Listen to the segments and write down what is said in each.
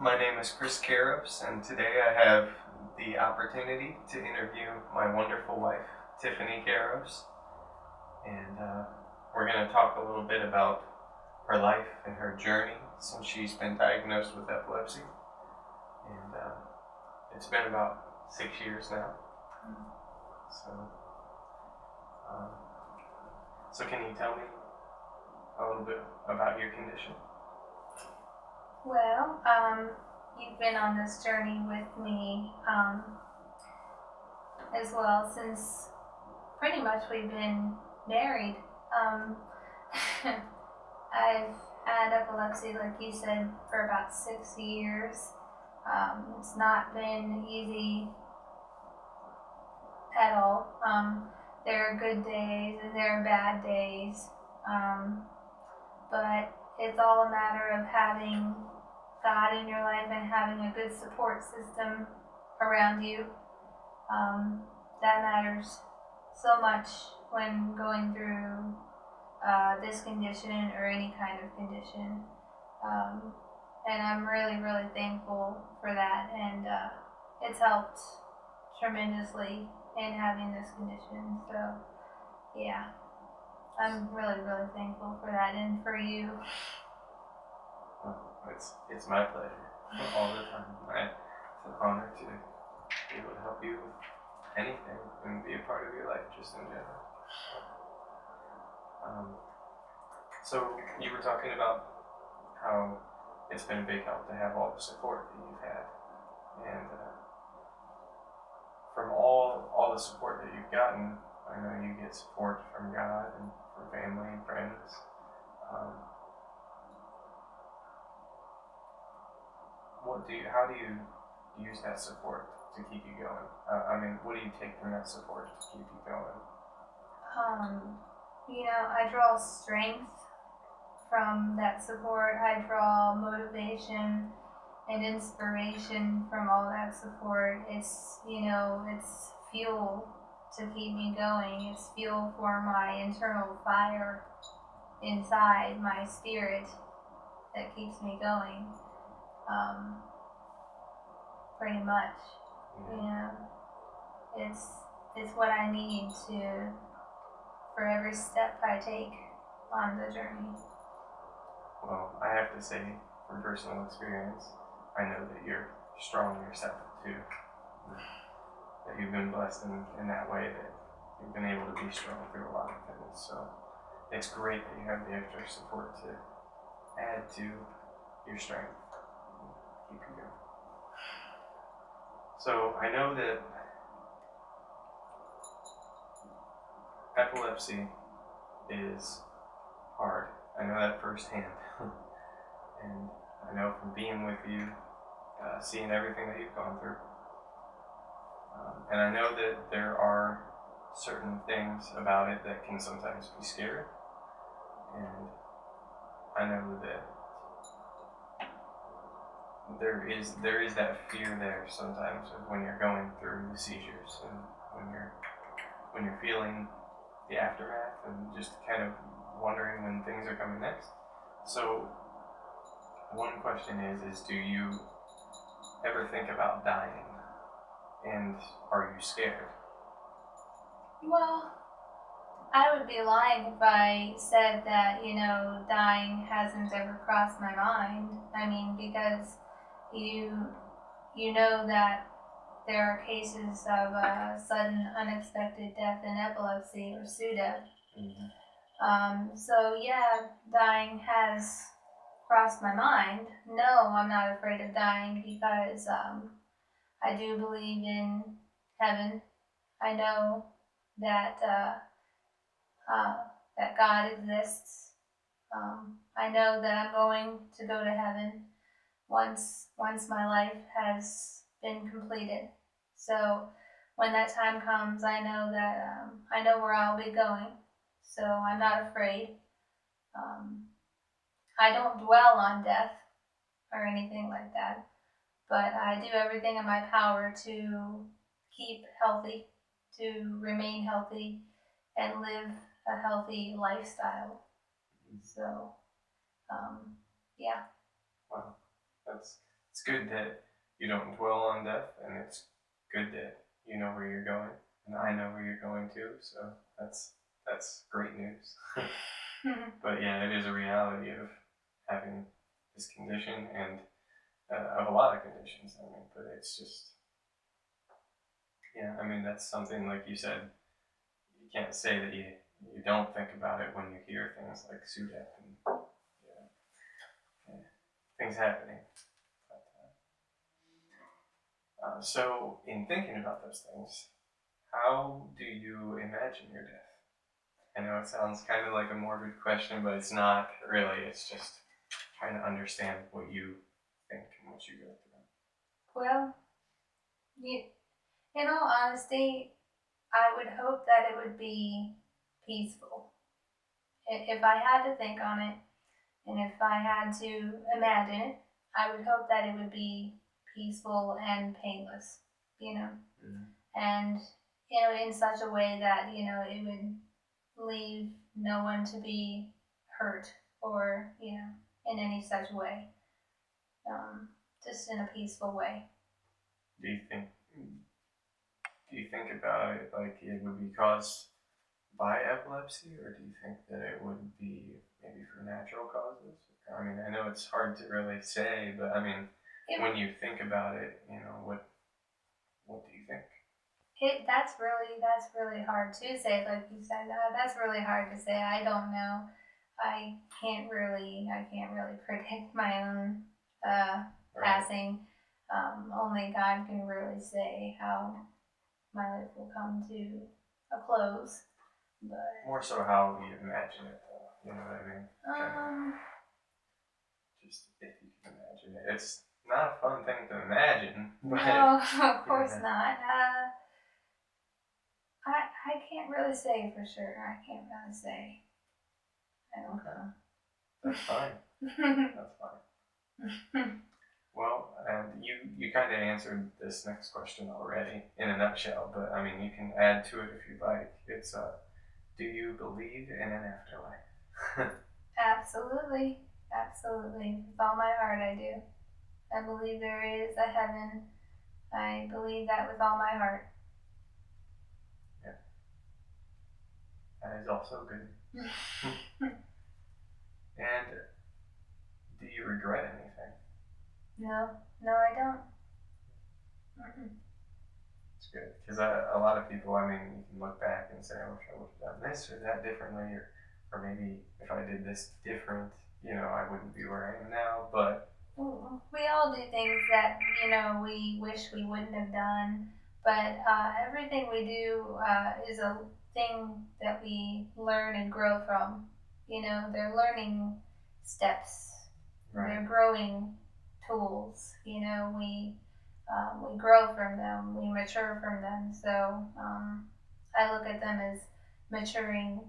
My name is Chris Kairos, and today I have the opportunity to interview my wonderful wife, Tiffany Kairos. And we're going to talk a little bit about her life and her journey since she's been diagnosed with epilepsy. And it's been about 6 years now. So, um, so can you tell me a little bit about your condition? Well, you've been on this journey with me as well since pretty much we've been married. I've had epilepsy, like you said, for about 6 years. It's not been easy at all. There are good days and there are bad days, but it's all a matter of having God in your life and having a good support system around you. That matters so much when going through this condition or any kind of condition. And I'm really, really thankful for that. And it's helped tremendously in having this condition. So, yeah, I'm really, really thankful for that and for you. It's my pleasure all the time. It's an honor to be able to help you with anything and be a part of your life just in general. So you were talking about how it's been a big help to have all the support that you've had, and from all the support that you've gotten, I know you get support from God and from family and friends. How do you use that support to keep you going? What do you take from that support to keep you going? I draw strength from that support. I draw motivation and inspiration from all that support. It's fuel to keep me going. It's fuel for my internal fire inside my spirit that keeps me going. Pretty much, it's what I need for every step I take on the journey. Well, I have to say, from personal experience, I know that you're strong yourself too. That you've been blessed in that way, that you've been able to be strong through a lot of things. So it's great that you have the extra support to add to your strength. Keep you going. So I know that epilepsy is hard. I know that firsthand. And I know from being with you, seeing everything that you've gone through. And I know that there are certain things about it that can sometimes be scary. And I know that there is that fear there sometimes of when you're going through the seizures and when you're feeling the aftermath and just kind of wondering when things are coming next. So one question is do you ever think about dying, and are you scared? Well, I would be lying if I said that, dying hasn't ever crossed my mind. Because you know that there are cases of sudden unexpected death in epilepsy or SUDEP. Mm-hmm. So yeah, dying has crossed my mind. No, I'm not afraid of dying because I do believe in heaven. I know that that God exists. I know that I'm going to go to heaven once my life has been completed. So when that time comes, I know that I know where I'll be going. So I'm not afraid. I don't dwell on death or anything like that, but I do everything in my power to keep healthy, to remain healthy, and live a healthy lifestyle. So, yeah. Wow, it's good that you don't dwell on death, and it's good that you know where you're going, and I know where you're going too. So that's great news. But yeah, it is a reality of having this condition and of a lot of conditions. I mean, but it's just, yeah, I mean, that's something, like you said, you can't say that you don't think about it when you hear things like SUDEP and yeah, things happening. So, in thinking about those things, how do you imagine your death? I know it sounds kind of like a morbid question, but it's not really. It's just trying to understand what you think and what you go through. Well, in all honesty, I would hope that it would be peaceful. If I had to think on it, and if I had to imagine it, I would hope that it would be peaceful and painless, you know, and, in such a way that, it would leave no one to be hurt or, in any such way, just in a peaceful way. Do you think about it like it would be caused by epilepsy, or do you think that it would be maybe for natural causes? I mean, I know it's hard to really say, but I mean, when you think about it, what do you think? That's really hard to say. Like you said, that's really hard to say. I don't know. I can't really predict my own passing. Only God can really say how my life will come to a close. But more so how you imagine it, though. You know what I mean? Just if you can imagine it. It's not a fun thing to imagine. But, no, of course not. I can't really say for sure. I can't really say. I don't know. That's fine. That's fine. Well, you kind of answered this next question already in a nutshell, but I mean, you can add to it if you'd like. It's, do you believe in an afterlife? Absolutely. Absolutely. With all my heart, I do. I believe there is a heaven. I believe that with all my heart. Yeah. That is also good. And do you regret anything? No, I don't. It's good, because a lot of people, I mean, you can look back and say, I wish I would have done this or that differently, or maybe if I did this different, I wouldn't be where I am now. But we all do things that we wish we wouldn't have done, but everything we do is a thing that we learn and grow from. They're learning steps. Right. They're growing tools. We grow from them. We mature from them. So I look at them as maturing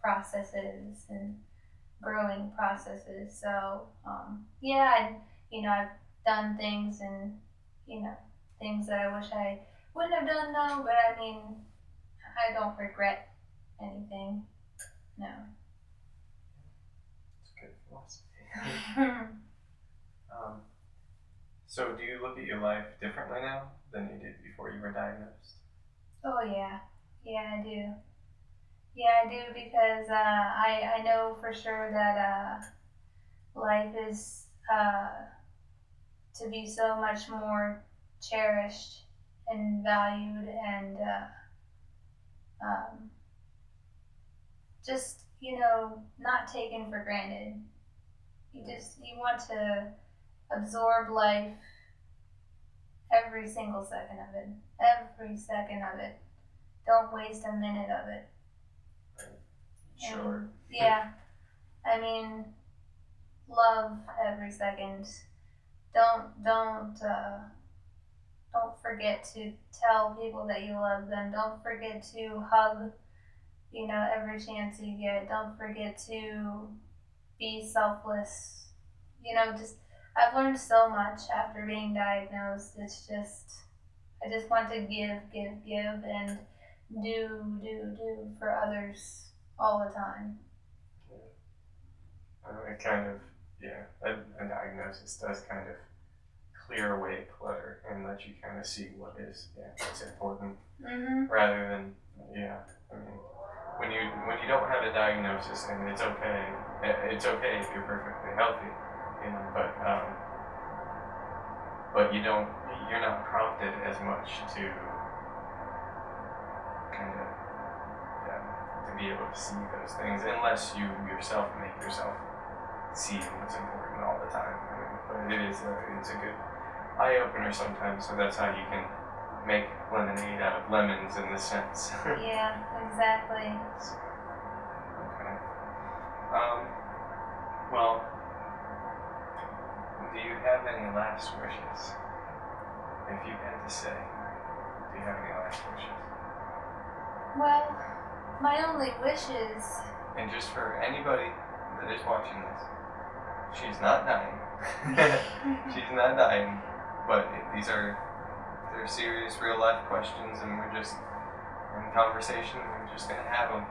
processes and growing processes. So yeah, I've done things and things that I wish I wouldn't have done now, but I mean, I don't regret anything. No. It's good philosophy. So do you look at your life differently now than you did before you were diagnosed? Oh yeah, I do. Yeah, I do, because I know for sure that life is to be so much more cherished and valued and just not taken for granted. You want to absorb life, every single second of it. Every second of it. Don't waste a minute of it. Sure. And, yeah. I mean, love every second. Don't forget to tell people that you love them. Don't forget to hug, every chance you get. Don't forget to be selfless. I've learned so much after being diagnosed. It's just, I just want to give, and do for others all the time. Yeah. It kind of, a diagnosis does kind of clear away clutter and let you kind of see what's important, Mhm. rather than I mean, when you don't have a diagnosis, and it's okay. It's okay if you're perfectly healthy, but you're not prompted as much to kind of to be able to see those things, unless you yourself make yourself see what's important all the time. I mean, but it's a good eye opener sometimes. So that's how you can make lemonade out of lemons in this sense. Yeah, exactly. Okay. Well, do you have any last wishes? If you had to say, do you have any last wishes? Well, my only wishes. And just for anybody that is watching this, she's not dying. She's not dying, but they're serious, real life questions, and we're just in conversation. We're just gonna have them,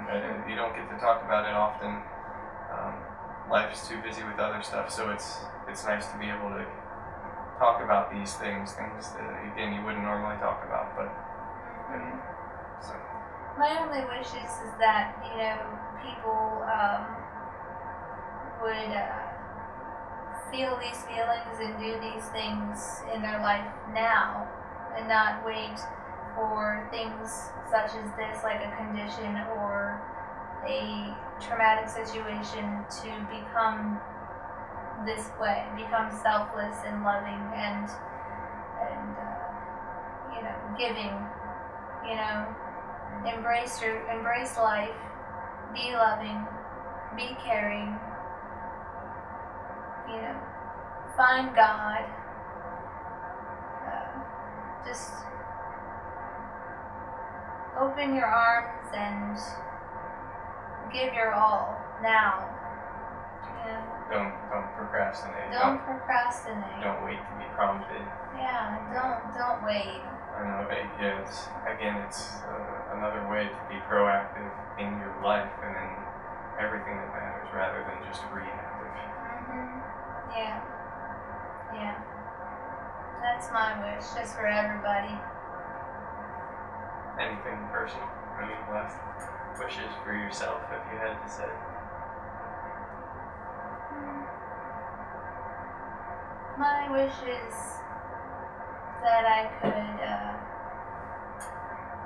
and you don't get to talk about it often. Life's too busy with other stuff, so it's nice to be able to talk about these things that again you wouldn't normally talk about, but so. My only wishes is that people would feel these feelings and do these things in their life now, and not wait for things such as this, like a condition or a traumatic situation, to become this way, become selfless and loving and giving. Embrace life, be loving, be caring. Find God. Just open your arms and give your all now. Don't procrastinate. Don't procrastinate. Don't wait to be prompted. Yeah, don't wait. I know. It's another way to be proactive in your life and in everything that matters, rather than just reactive. Yeah. That's my wish, just for everybody. Anything personal? Any last wishes for yourself, if you had to say? My wish is that I could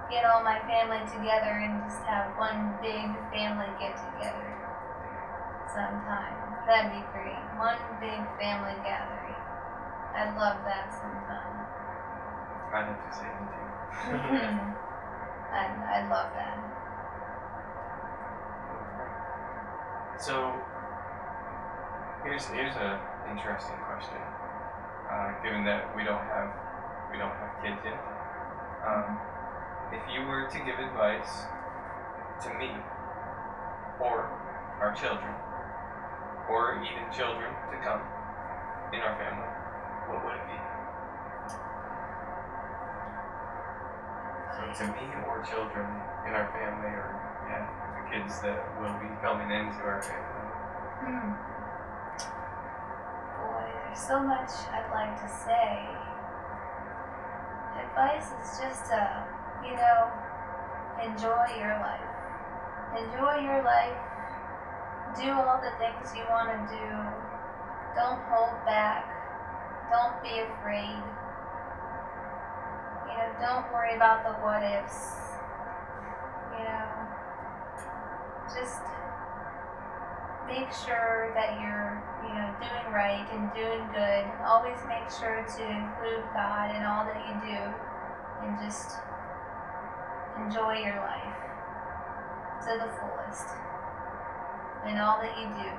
get all my family together and just have one big family get together sometime. That'd be great. One big family gathering. I'd love that sometime. I'd have to say it too. I'd love that. So here's an interesting question. Given that we don't have kids yet, if you were to give advice to me, or our children, or even children to come in our family, what would it be? So to me, or children in our family, or the kids that will be coming into our family. Boy, there's so much I'd like to say. Advice is just to, enjoy your life. Enjoy your life. Do all the things you want to do. Don't hold back. Don't be afraid. Don't worry about the what ifs. Just make sure that you're, doing right and doing good. Always make sure to include God in all that you do, and just enjoy your life to the fullest in all that you do.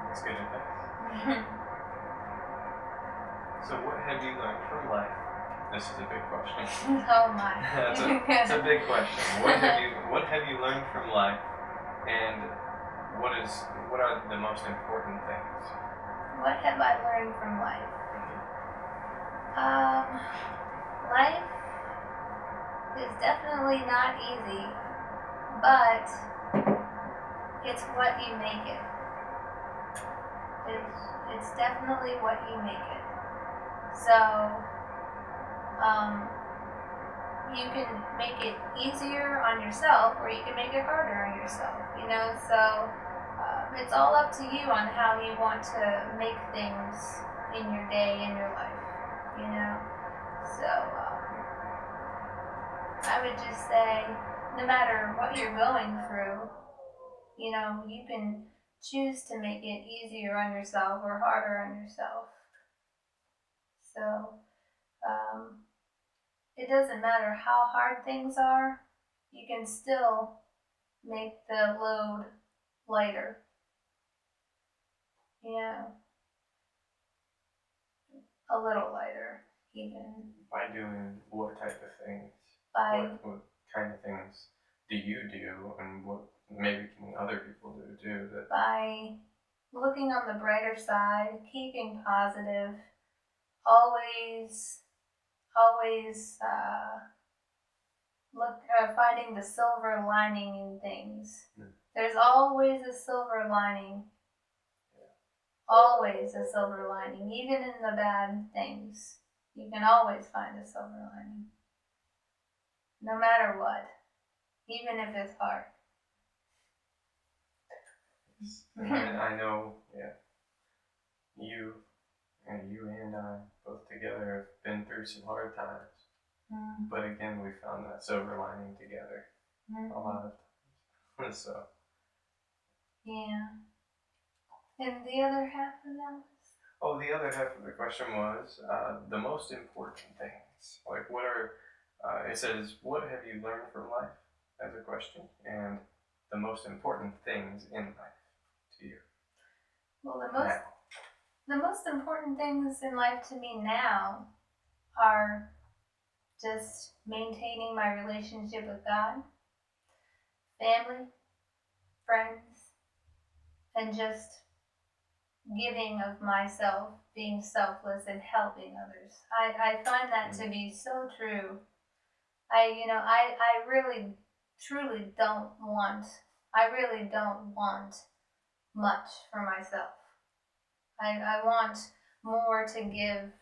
That's good advice. So what have you learned from life? This is a big question. Oh my. It's a big question. What have you learned from life, and what are the most important things? What have I learned from life? Life is definitely not easy, but it's what you make it. It's definitely what you make it. So, you can make it easier on yourself, or you can make it harder on yourself. So it's all up to you on how you want to make things in your day, in your life. So I would just say, no matter what you're going through, you can choose to make it easier on yourself or harder on yourself. So it doesn't matter how hard things are, you can still make the load lighter. A little lighter, even. By doing what type of things? By what kind of things do you do, and what maybe can other people do too? By looking on the brighter side, keeping positive, always finding the silver lining in things. There's always a silver lining. Always a silver lining, even in the bad things. You can always find a silver lining. No matter what. Even if it's hard. I know, yeah. You and I both together have been through some hard times. Mm-hmm. But again, we found that silver lining together. Mm-hmm. A lot of times. So. Yeah. And the other half of that was? Oh, the other half of the question was the most important things. Like, what are, it says, what have you learned from life as a question, and the most important things in life to you? Well, the most important things in life to me now are just maintaining my relationship with God, family, friends, and just giving of myself, being selfless and helping others. I find that to be so true. I really, truly I really don't want much for myself. I want more to give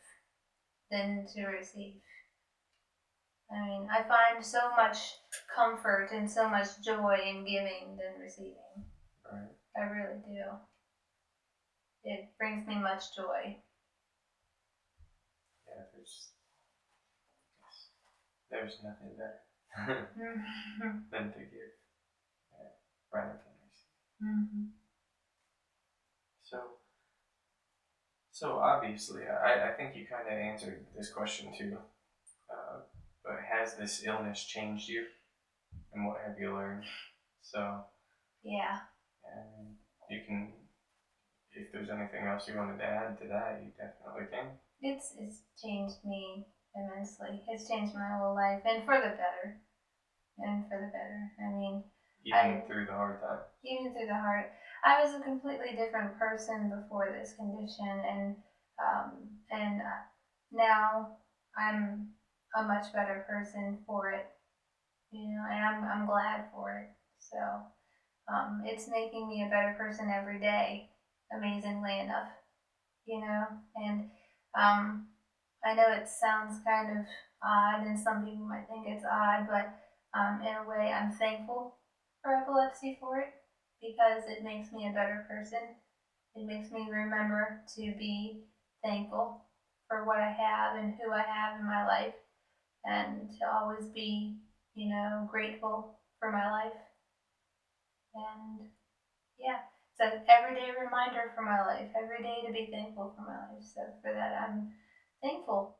than to receive. I mean, I find so much comfort and so much joy in giving than receiving. Right. I really do. It brings me much joy. Yeah, there's nothing better than to give. Yeah, rather than receive. Mm-hmm. So obviously, I think you kind of answered this question too. But has this illness changed you? And what have you learned? So. Yeah. And you can, if there's anything else you wanted to add to that, you definitely can. It's changed me immensely. It's changed my whole life, and for the better. I mean, even through the hard times. Even through the hard. I was a completely different person before this condition, and now I'm a much better person for it. And I'm glad for it. So it's making me a better person every day, amazingly enough. And I know it sounds kind of odd, and some people might think it's odd, but in a way, I'm thankful for epilepsy for it, because it makes me a better person. It makes me remember to be thankful for what I have and who I have in my life, and to always be, grateful for my life. And yeah, it's an everyday reminder for my life, every day to be thankful for my life. So for that, I'm thankful.